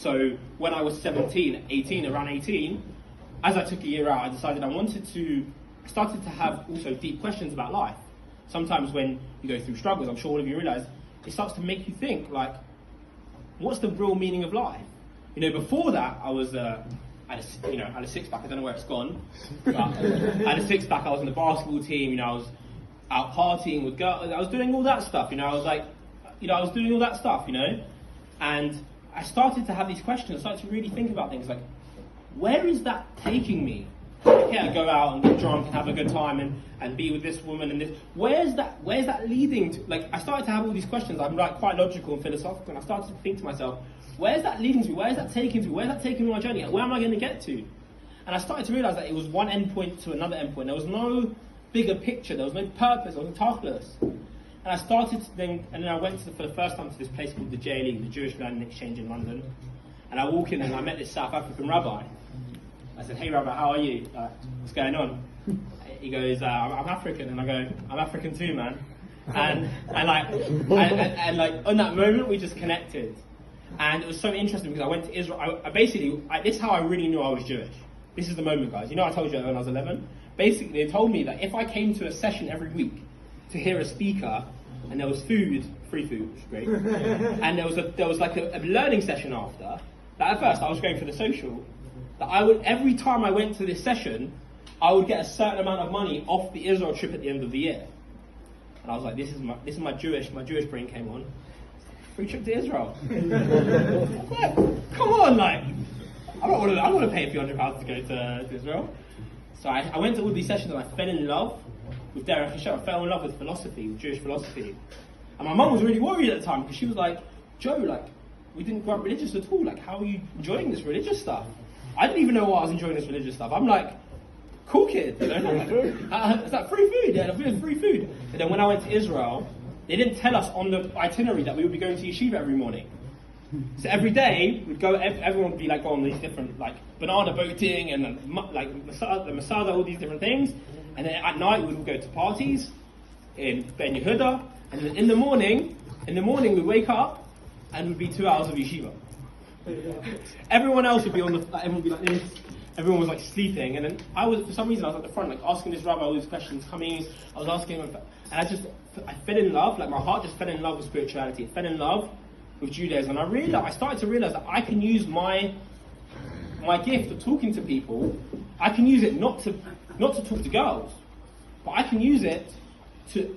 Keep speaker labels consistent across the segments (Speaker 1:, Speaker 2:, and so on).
Speaker 1: So when I was 17, 18, around 18, as I took a year out, I decided I started to have also deep questions about life. Sometimes when you go through struggles, I'm sure all of you realize, it starts to make you think, like, what's the real meaning of life? You know, before that, I was, I had a six-pack, I don't know where it's gone, but I had a six-pack, I was in the basketball team, you know, I was out partying with girls, I was doing all that stuff, you know, I was doing all that stuff, you know, and I started to have these questions, I started to really think about things like, where is that taking me? Okay, I go out and get drunk and have a good time and be with this woman and this. Where's that leading to? Like, I started to have all these questions. I'm like quite logical and philosophical, and I started to think to myself, where's that leading to? Where's that taking to? Where's that taking me on my journey? Where am I going to get to? And I started to realize that it was one endpoint to another endpoint. There was no bigger picture. There was no purpose. There was no tachlis. And I started to think, and then I went for the first time to this place called the JLE, the Jewish Learning Exchange in London. And I walk in and I met this South African rabbi. I said, "Hey Rabbi, how are you? What's going on?" He goes, "I'm African," and I go, "I'm African too, man." And on that moment we just connected, and it was so interesting because I went to Israel. This is how I really knew I was Jewish. This is the moment, guys. You know, I told you when I was 11. Basically, they told me that if I came to a session every week to hear a speaker, and there was food, free food, which was great, and there was like a learning session after. That at first I was going for the social. That I would, every time I went to this session, I would get a certain amount of money off the Israel trip at the end of the year. And I was like, this is my Jewish brain came on. Free trip to Israel. Like, come on, like, I don't want to pay a few £100 to go to Israel. So I went to all these sessions and I fell in love with Derek Hashem. I fell in love with philosophy, with Jewish philosophy. And my mum was really worried at the time because she was like, "Joe, like, we didn't grow up religious at all. Like, how are you enjoying this religious stuff?" I didn't even know why I was enjoying this religious stuff. I'm like, cool kid, you know? Like, is that free food? Yeah, free food. But then when I went to Israel, they didn't tell us on the itinerary that we would be going to yeshiva every morning. So every day, we'd go. Everyone would be like on these different, like, banana boating and like the Masada, all these different things. And then at night, we would go to parties in Ben Yehuda. And then in the morning, we'd wake up and it would be 2 hours of yeshiva. Everyone else would be everyone would be like this. Everyone was like sleeping, and then for some reason I was at the front, like asking this rabbi all these questions, I was asking him, and I fell in love, like my heart just fell in love with spirituality. It fell in love with Judaism, and I started to realize that I can use my gift of talking to people. I can use it not to talk to girls, but I can use it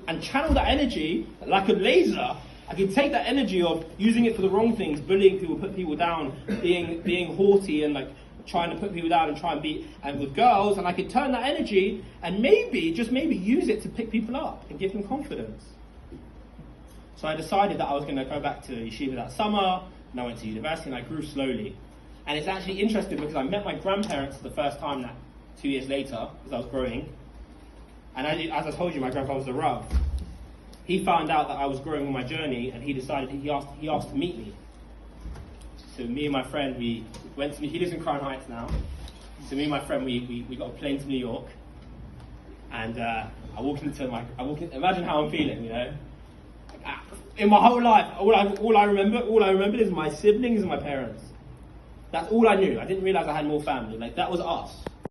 Speaker 1: and channel that energy like a laser. I can take that energy of using it for the wrong things, bullying people, putting people down, being haughty and like trying to put people down and try and and with girls, and I could turn that energy and just maybe use it to pick people up and give them confidence. So I decided that I was going to go back to yeshiva that summer, and I went to university and I grew slowly. And it's actually interesting because I met my grandparents for the first time 2 years later, as I was growing. And as I told you, my grandpa was a Rav. He found out that I was growing on my journey, and he asked to meet me. So me and my friend, he lives in Crown Heights now. So me and my friend, we got a plane to New York, and I walk into imagine how I'm feeling, you know. In my whole life, all I remember is my siblings and my parents. That's all I knew. I didn't realize I had more family. Like, that was us.